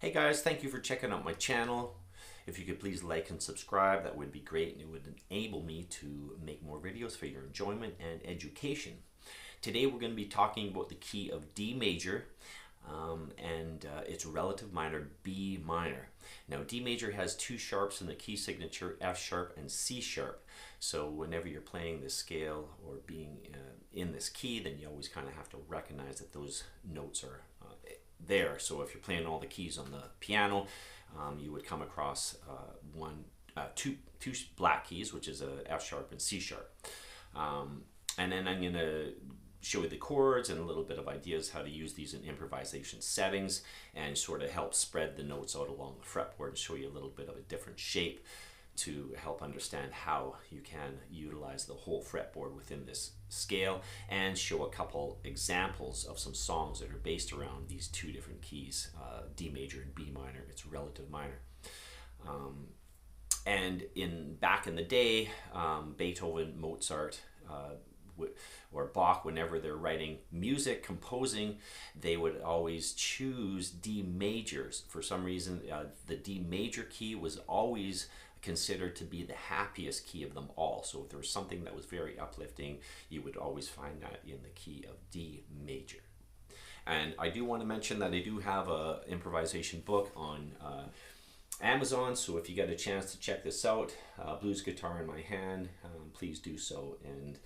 Hey guys, thank you for checking out my channel. If you could please like and subscribe, that would be great, and it would enable me to make more videos for your enjoyment and education. Today we're going to be talking about the key of D major and its relative minor B minor. Now D major has two sharps in the key signature, F sharp and C sharp. So whenever you're playing this scale or being in this key, then you always kind of have to recognize that those notes are there. So if you're playing all the keys on the piano, you would come across two black keys, which is a F sharp and C sharp. And then I'm going to show you the chords and a little bit of ideas how to use these in improvisation settings and sort of help spread the notes out along the fretboard and show you a little bit of a different shape to help understand how you can utilize the whole fretboard within this scale, and show a couple examples of some songs that are based around these two different keys, D major and B minor, its relative minor. And back in the day, Beethoven, Mozart, or Bach, whenever they're writing music, composing, they would always choose D majors. For some reason, the D major key was always considered to be the happiest key of them all. So if there was something that was very uplifting, you would always find that in the key of D major. And I do want to mention that I do have an improvisation book on Amazon, so if you get a chance to check this out, Blues Guitar in My Hand, please do so, and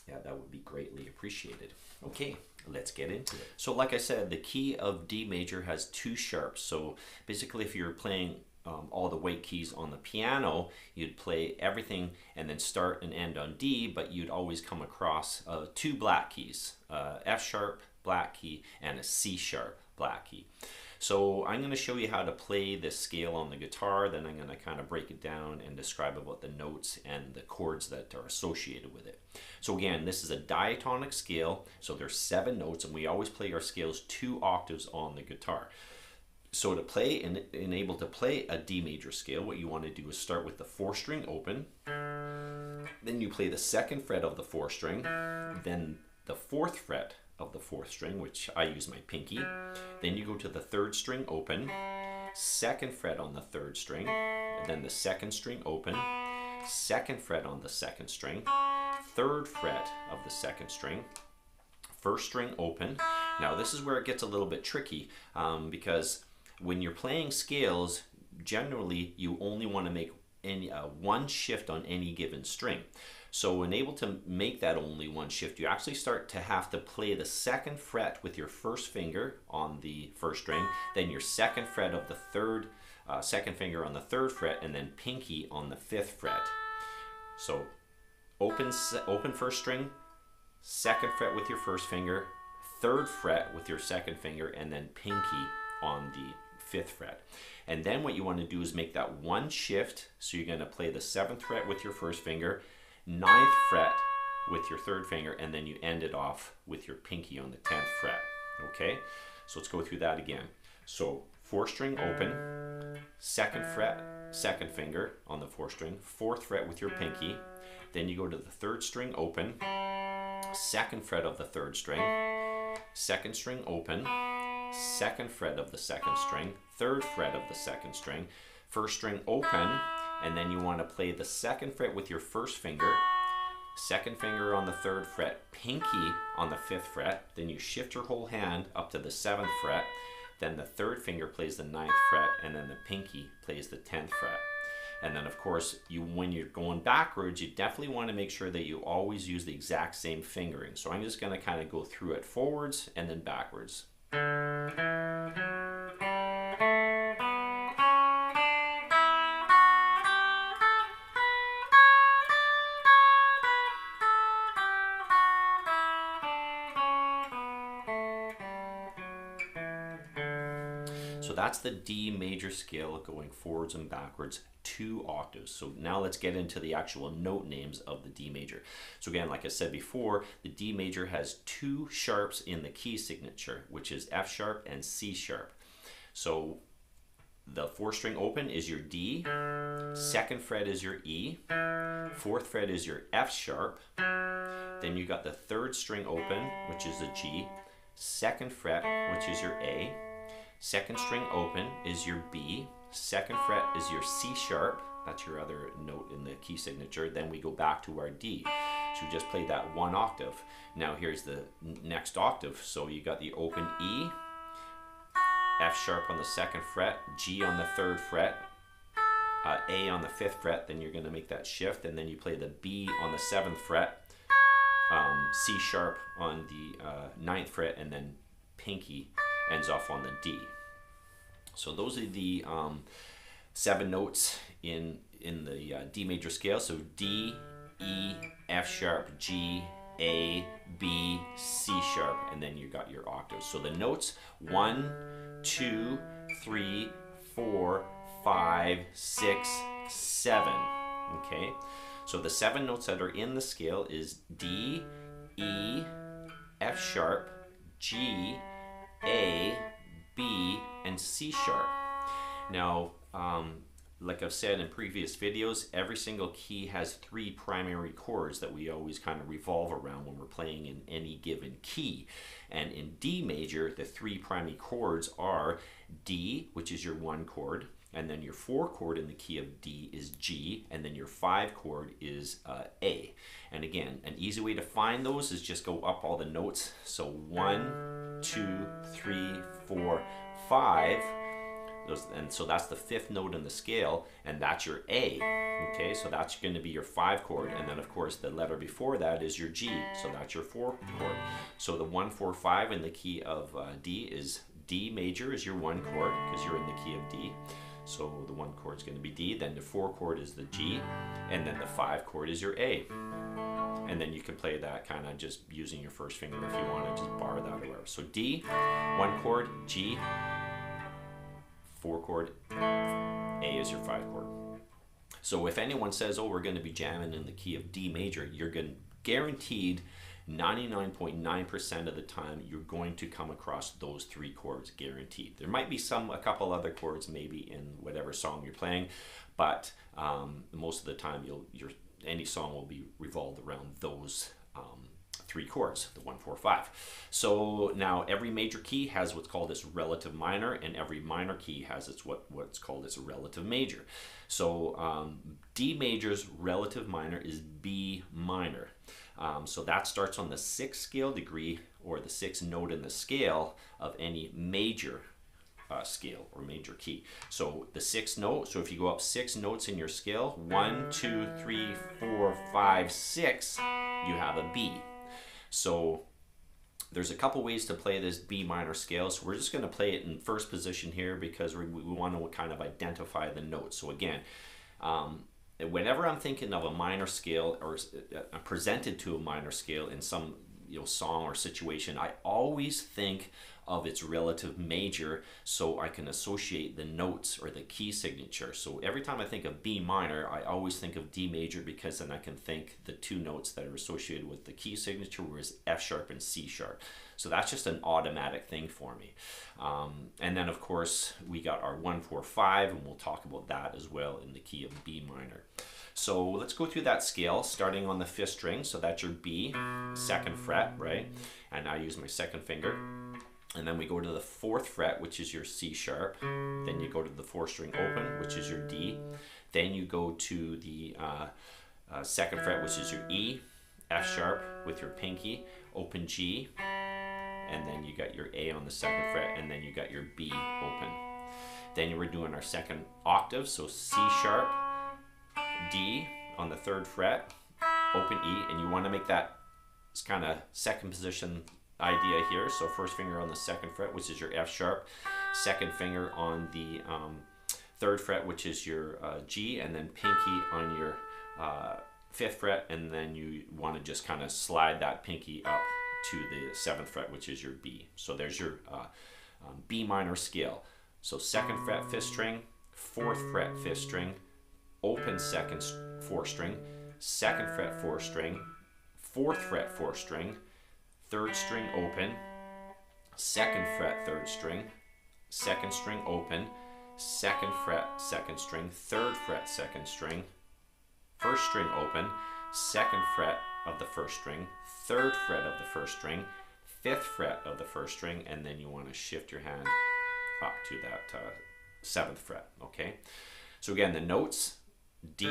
yeah, that would be greatly appreciated. Okay, let's get into it. So like I said, the key of D major has two sharps. So basically if you're playing all the white keys on the piano, you'd play everything and then start and end on D, but you'd always come across two black keys, F sharp black key and a C sharp black key. So I'm going to show you how to play this scale on the guitar, then I'm going to kind of break it down and describe about the notes and the chords that are associated with it. So again, this is a diatonic scale, so there's 7 notes, and we always play our scales 2 octaves on the guitar. So to play and able to play a D major scale, what you want to do is start with the 4th string open, then you play the 2nd fret of the 4th string, then the 4th fret of the 4th string, which I use my pinky, then you go to the 3rd string open, 2nd fret on the 3rd string, then the 2nd string open, 2nd fret on the 2nd string, 3rd fret of the 2nd string, 1st string open. Now this is where it gets a little bit tricky, because when you're playing scales, generally you only want to make one shift on any given string. So when able to make that only one shift, you actually start to have to play the 2nd fret with your 1st finger on the 1st string, then your 2nd fret of the 2nd finger on the 3rd fret, and then pinky on the 5th fret. So open 1st string, 2nd fret with your 1st finger, 3rd fret with your 2nd finger, and then pinky on the 5th fret. And then what you want to do is make that one shift. So you're going to play the 7th fret with your 1st finger, 9th fret with your 3rd finger, and then you end it off with your pinky on the 10th fret. Okay, so let's go through that again. So 4th string open, 2nd fret, 2nd finger on the 4th string, 4th fret with your pinky, then you go to the 3rd string open, 2nd fret of the 3rd string, 2nd string open, 2nd fret of the 2nd string, 3rd fret of the 2nd string, 1st string open, and then you want to play the 2nd fret with your 1st finger, 2nd finger on the 3rd fret, pinky on the 5th fret, then you shift your whole hand up to the 7th fret, then the 3rd finger plays the 9th fret, and then the pinky plays the 10th fret. And then of course, when you're going backwards, you definitely want to make sure that you always use the exact same fingering. So I'm just going to kind of go through it forwards and then backwards. So that's the D major scale going forwards and backwards 2 octaves. So now let's get into the actual note names of the D major. So again, like I said before, the D major has 2 sharps in the key signature, which is F sharp and C sharp. So the 4th string open is your D, 2nd fret is your E, 4th fret is your F sharp, then you got the 3rd string open, which is a G, 2nd fret, which is your A, second string open is your B, second fret is your C sharp, that's your other note in the key signature, then we go back to our D. So we just played that one octave. Now here's the next octave. So you got the open E, F sharp on the second fret, G on the third fret, A on the fifth fret, then you're going to make that shift, and then you play the B on the seventh fret, C sharp on the ninth fret, and then pinky ends off on the D. So those are the 7 notes in the D major scale. So D, E, F sharp, G, A, B, C sharp, and then you got your octaves. So the notes 1, 2, 3, 4, 5, 6, 7. Okay, so the 7 notes that are in the scale is D, E, F sharp, G, A, B, and C sharp. Now, like I've said in previous videos, every single key has 3 primary chords that we always kind of revolve around when we're playing in any given key. And in D major, the 3 primary chords are D, which is your 1 chord, and then your 4 chord in the key of D is G, and then your 5 chord is A. And again, an easy way to find those is just go up all the notes. So 1, 2, 3, 4, 5. And so that's the 5th note in the scale, and that's your A. Okay, so that's going to be your 5 chord, and then of course the letter before that is your G, so that's your 4 chord. So the 1, 4, 5 in the key of D is D major is your 1 chord because you're in the key of D. So the 1 chord is going to be D, then the 4 chord is the G, and then the 5 chord is your A. And then you can play that kind of just using your first finger if you want to just bar that or whatever. So D, 1 chord, G, 4 chord, A is your 5 chord. So if anyone says, oh, we're going to be jamming in the key of D major, you're guaranteed 99.9% of the time you're going to come across those 3 chords, guaranteed. There might be a couple other chords maybe in whatever song you're playing, but most of the time any song will be revolved around those 3 chords, the 1, 4, 5. So now every major key has what's called its relative minor, and every minor key has what's called its relative major. So D major's relative minor is B minor. So that starts on the 6th scale degree, or the 6th note in the scale of any major scale or major key. So the 6th note, so if you go up 6 notes in your scale, 1, 2, 3, 4, 5, 6, you have a B. So there's a couple ways to play this B minor scale. So we're just going to play it in first position here because we want to kind of identify the notes. So again, whenever I'm thinking of a minor scale or I'm presented to a minor scale in some song or situation, I always think of its relative major so I can associate the notes or the key signature. So every time I think of B minor, I always think of D major because then I can think the 2 notes that are associated with the key signature, whereas F sharp and C sharp. So that's just an automatic thing for me. And then of course we got our 1, 4, 5, and we'll talk about that as well in the key of B minor. So let's go through that scale starting on the 5th string. So that's your B, 2nd fret, right? And I use my 2nd finger. And then we go to the 4th fret, which is your C sharp. Then you go to the 4th string open, which is your D. Then you go to the 2nd fret, which is your E, F sharp with your pinky, open G, and then you got your A on the 2nd fret, and then you got your B open. Then we're doing our 2nd octave, so C sharp, D on the 3rd fret, open E, and you want to make that kind of 2nd position idea here. So 1st finger on the 2nd fret, which is your F sharp, 2nd finger on the 3rd fret, which is your G, and then pinky on your 5th fret, and then you want to just kind of slide that pinky up to the 7th fret, which is your B. So there's your B minor scale. So 2nd fret 5th string, 4th fret 5th string, open 2nd 4th string, 2nd fret 4th string, 4th fret 4th string, 3rd string open, 2nd fret 3rd string, 2nd string open, 2nd fret 2nd string, 3rd fret 2nd string, 1st string open, 2nd fret of the 1st string, 3rd fret of the 1st string, 5th fret of the 1st string, and then you want to shift your hand up to that 7th fret, okay? So again, the notes, D,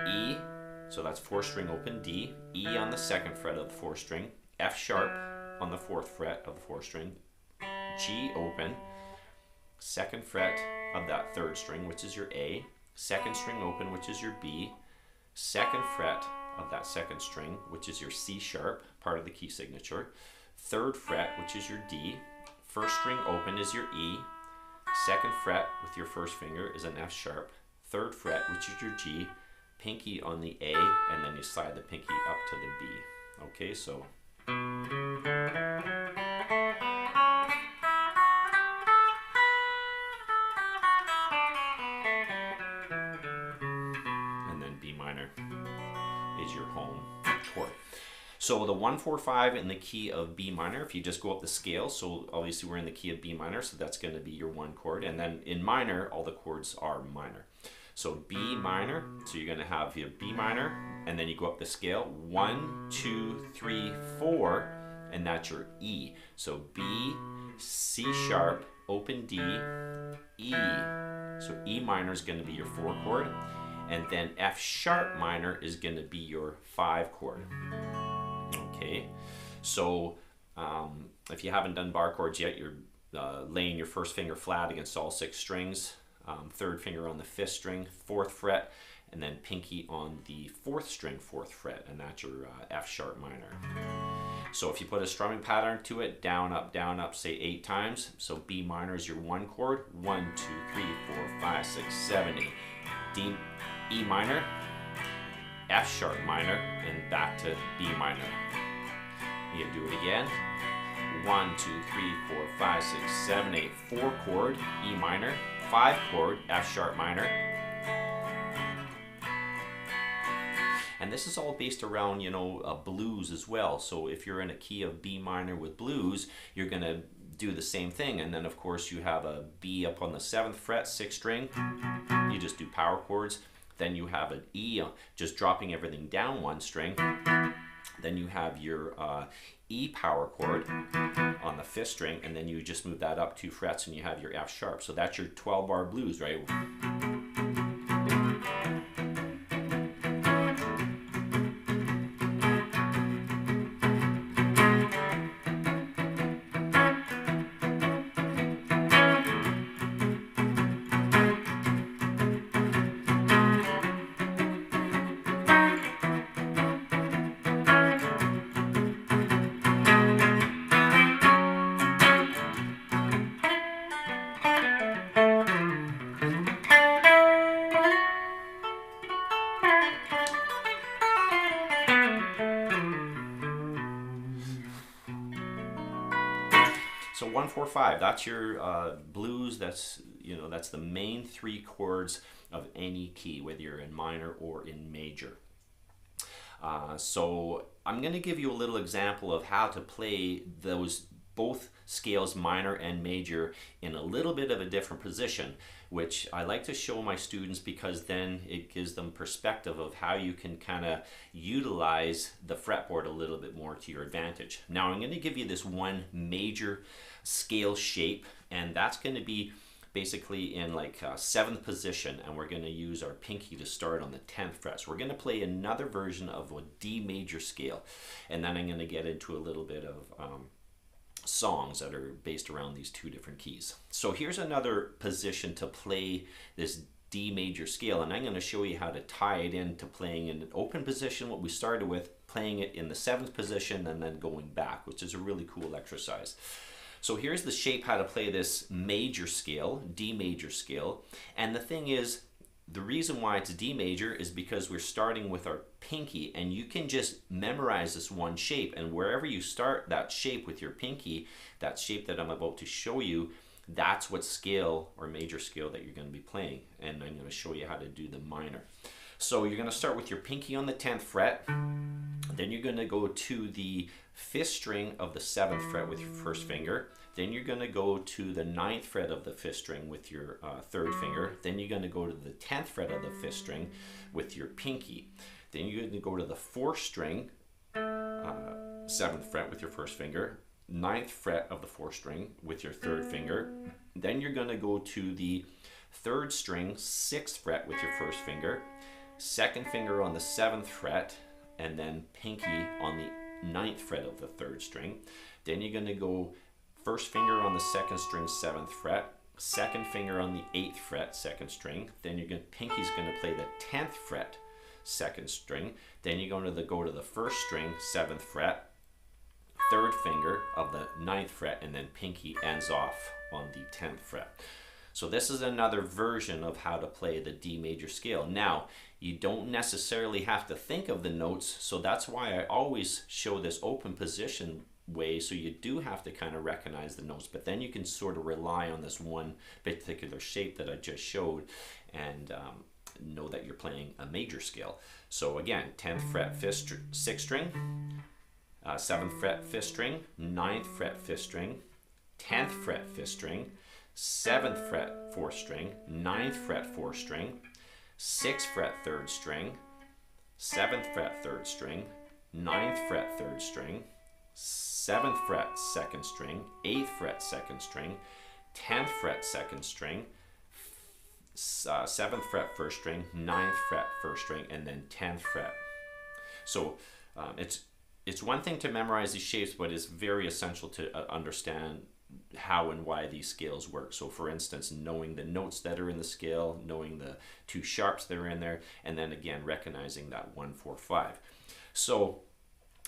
E, so that's 4th string open, D, E on the 2nd fret of the 4th string, F sharp on the 4th fret of the 4th string, G open, 2nd fret of that 3rd string, which is your A, 2nd string open, which is your B, 2nd fret of that 2nd string, which is your C sharp, part of the key signature, 3rd fret, which is your D, 1st string open is your E, 2nd fret with your 1st finger is an F sharp, 3rd fret, which is your G, pinky on the A, and then you slide the pinky up to the B. Okay, so and then B minor is your home chord. So the 1, 4, 5 in the key of B minor, if you just go up the scale, so obviously we're in the key of B minor, so that's going to be your 1 chord. And then in minor, all the chords are minor. So B minor, so you're going to have your B minor, and then you go up the scale, 1, 2, 3, 4, and that's your E. So B, C sharp, open D, E. So E minor is going to be your 4 chord, and then F sharp minor is going to be your 5 chord. Okay, so if you haven't done bar chords yet, you're laying your 1st finger flat against all 6 strings, 3rd finger on the 5th string, 4th fret, and then pinky on the 4th string, 4th fret, and that's your F sharp minor. So if you put a strumming pattern to it, down, up, say 8 times. So B minor is your 1 chord, 1, 2, 3, 4, 5, 6, 7, 8. D, E minor, F sharp minor, and back to B minor. You can do it again. 1, 2, 3, 4, 5, 6, 7, 8. 4 chord, E minor. 5 chord, F sharp minor. And this is all based around, blues as well. So if you're in a key of B minor with blues, you're going to do the same thing. And then, of course, you have a B up on the 7th fret, 6th string. You just do power chords. Then you have an E, just dropping everything down 1 string. Then you have your E power chord on the 5th string, and then you just move that up 2 frets and you have your F sharp. So that's your 12-bar blues, right? So 1, 4, 5, that's your blues. That's that's the main 3 chords of any key, whether you're in minor or in major. So I'm going to give you a little example of how to play those both scales, minor and major, in a little bit of a different position, which I like to show my students because then it gives them perspective of how you can kind of utilize the fretboard a little bit more to your advantage. Now I'm going to give you this one major scale shape, and that's going to be basically in like 7th position, and we're going to use our pinky to start on the 10th fret. So we're going to play another version of a D major scale, and then I'm going to get into a little bit of songs that are based around these 2 different keys. So here's another position to play this D major scale, and I'm going to show you how to tie it into playing in an open position, what we started with, playing it in the 7th position and then going back, which is a really cool exercise. So here's the shape how to play this major scale, D major scale. And the thing is, the reason why it's D major is because we're starting with our pinky, and you can just memorize this one shape, and wherever you start that shape with your pinky, that shape that I'm about to show you, that's what scale or major scale that you're going to be playing. And I'm going to show you how to do the minor. So you're going to start with your pinky on the 10th fret, then you're going to go to the 5th string of the 7th fret with your 1st finger, then you're going to go to the 9th fret of the 5th string with your 3rd finger, then you're going to go to the 10th fret of the 5th string with your pinky, then you're going to go to the 4th string, 7th fret with your 1st finger, ninth fret of the 4th string with your 3rd finger. Then you're going to go to the 3rd string, 6th fret with your 1st finger, 2nd finger on the 7th fret, and then pinky on the 9th fret of the 3rd string. Then you're going to go 1st finger on the 2nd string, 7th fret, 2nd finger on the 8th fret, 2nd string. Then pinky's going to play the 10th fret, 2nd string. Then you're going to go to the 1st string, 7th fret, 3rd finger of the 9th fret, and then pinky ends off on the 10th fret. So this is another version of how to play the D major scale. Now, you don't necessarily have to think of the notes, so that's why I always show this open position way, so you do have to kind of recognize the notes, but then you can sort of rely on this one particular shape that I just showed and know that you're playing a major scale. So again, 10th fret 6th string, 7th fret 5th string, 9th fret 5th string, 10th fret 5th string, 7th fret 4th string, 9th fret 4th string, 6th fret 3rd string, 7th fret 3rd string, 9th fret 3rd string, 7th fret 2nd string, 8th fret 2nd string, 10th fret 2nd string, 7th fret 1st string, 9th fret 1st string, and then 10th fret. So it's one thing to memorize these shapes, but it's very essential to understand how and why these scales work. So for instance, knowing the notes that are in the scale, knowing the 2 sharps that are in there, and then again recognizing that 1, 4, 5. So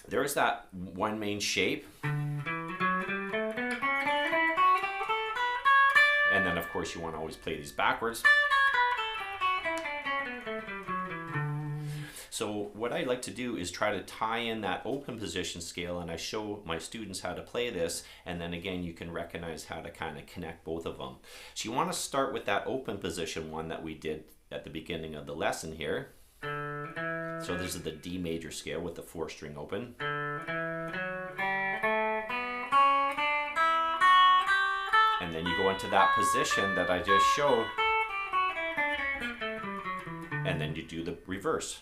there's that one main shape. And then of course you want to always play these backwards. So what I like to do is try to tie in that open position scale, and I show my students how to play this, and then again you can recognize how to kind of connect both of them. So you want to start with that open position one that we did at the beginning of the lesson here. So this is the D major scale with the 4th string open. And then you go into that position that I just showed, and then you do the reverse.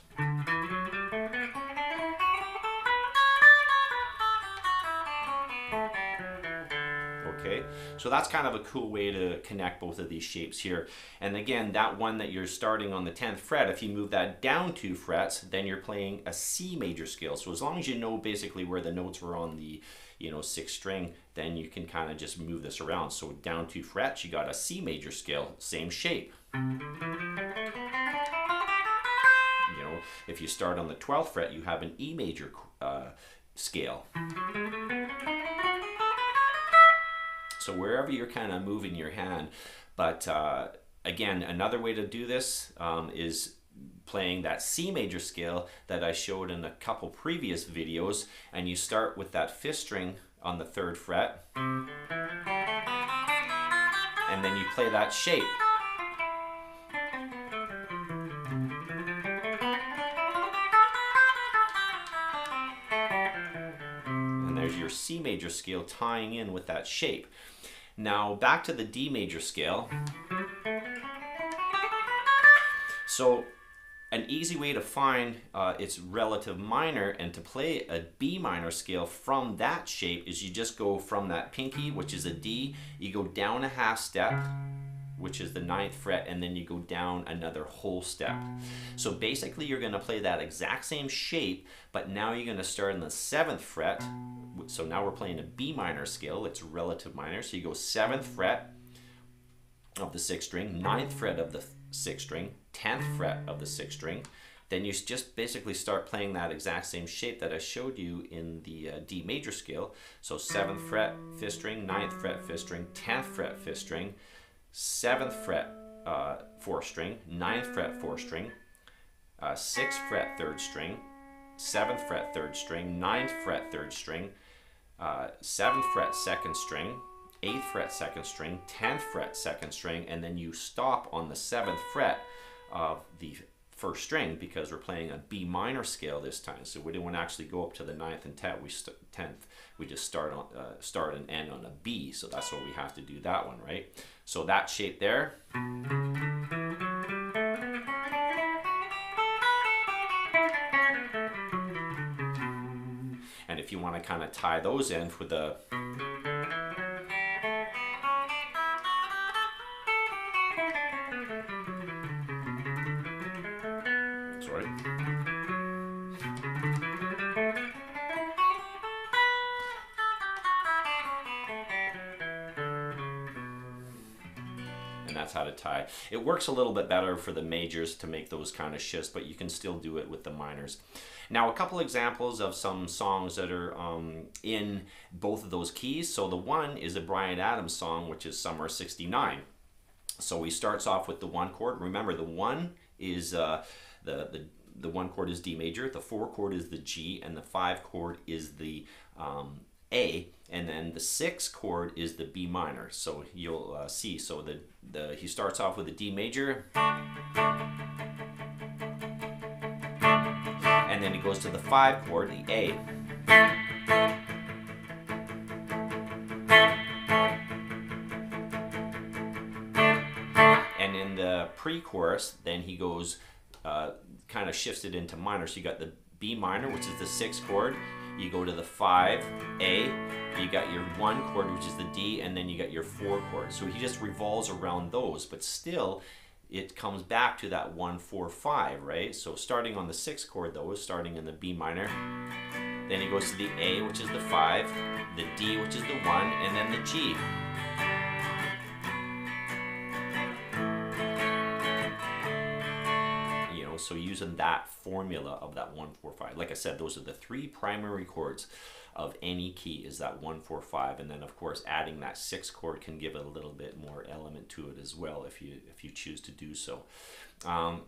Okay, so that's kind of a cool way to connect both of these shapes here. And again, that one that you're starting on the 10th fret, if you move that down 2 frets, then you're playing a C major scale. So as long as you know basically where the notes were on the 6th string, then you can kind of just move this around. So down 2 frets, you got a C major scale, same shape. If you start on the 12th fret, you have an E major scale. So wherever you're kind of moving your hand. But again, another way to do this is playing that C major scale that I showed in a couple previous videos, and you start with that 5th string on the 3rd fret, and then you play that shape. And there's your C major scale tying in with that shape. Now back to the D major scale. So an easy way to find its relative minor and to play a B minor scale from that shape is you just go from that pinky, which is a D, you go down a half step, which is the 9th fret, and then you go down another whole step. So basically you're going to play that exact same shape, but now you're going to start in the 7th fret. So now we're playing a B minor scale, it's relative minor. So you go 7th fret of the 6th string, 9th fret of the 6th string, 10th fret of the 6th string. Then you just basically start playing that exact same shape that I showed you in the D major scale. So 7th fret, 5th string, 9th fret, 5th string, 10th fret, 5th string, 7th fret, 4th string, 9th fret, 4th string, 6th fret, 3rd string, 7th fret, 3rd string, 9th fret, 3rd string, 7th fret, 2nd string, 8th fret, 2nd string, 10th fret, 2nd string, and then you stop on the 7th fret of the 1st string because we're playing a B minor scale this time. So we didn't actually go up to the 9th and 10th. We just start and end on a B. So that's what we have to do that one, right? So that shape there. And if you want want to kind of tie those in with the sorry. And that's how to tie. It works a little bit better for the majors to make those kind of shifts, but you can still do it with the minors. Now, a couple examples of some songs that are in both of those keys. So the one is a Bryan Adams song, which is Summer '69. So he starts off with the 1 chord. Remember, the 1 is the 1 chord is D major, the 4 chord is the G, and the 5 chord is the A, and then the 6 chord is the B minor. So you'll see. So he starts off with a D major, and then he goes to the 5 chord, the A. And in the pre-chorus, then he goes, kind of shifts it into minor. So you got the B minor, which is the 6th chord. You go to the 5, A, you got your 1 chord, which is the D, and then you got your 4 chord. So he just revolves around those, but still it comes back to that 1, 4, 5, right? So starting on the 6th chord though, is starting in the B minor. Then he goes to the A, which is the 5, the D, which is the 1, and then the G. So using that formula of that 1, 4, 5, like I said, those are the 3 primary chords of any key, is that 1, 4, 5, and then of course adding that 6th chord can give it a little bit more element to it as well if you choose to do so.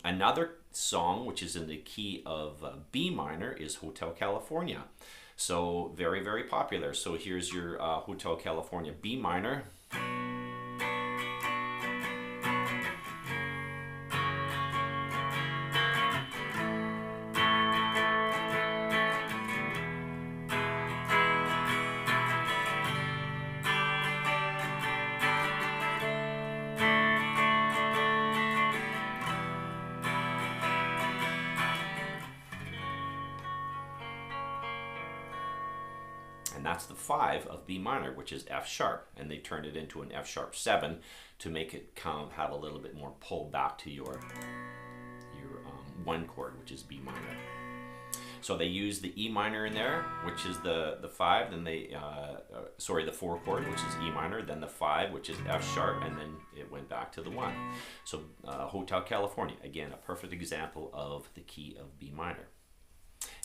Another song which is in the key of B minor is Hotel California. So very, very popular. So here's your Hotel California B minor. And that's the 5 of B minor, which is F sharp, and they turned it into an F sharp 7 to make it kind of have a little bit more pull back to your 1 chord, which is B minor. So they use the E minor in there, which is the 5, then they the 4 chord, which is E minor, then the 5, which is F sharp, and then it went back to the 1. So Hotel California, again, a perfect example of the key of B minor.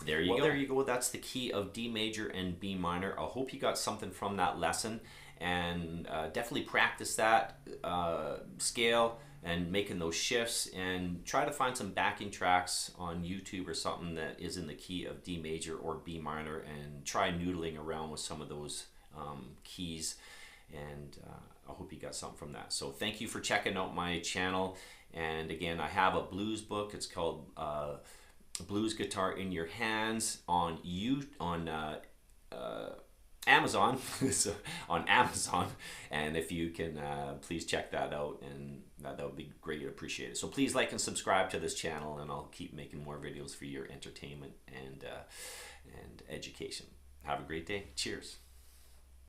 There you go. There you go. That's the key of D major and B minor. I hope you got something from that lesson, and definitely practice that scale and making those shifts, and try to find some backing tracks on YouTube or something that is in the key of D major or B minor, and try noodling around with some of those keys, and I hope you got something from that. So thank you for checking out my channel, and again, I have a blues book. It's called Blues Guitar in Your Hands on Amazon. So on Amazon, and if you can please check that out, and that would be greatly appreciated. So please like and subscribe to this channel, and I'll keep making more videos for your entertainment and education. Have a great day. Cheers.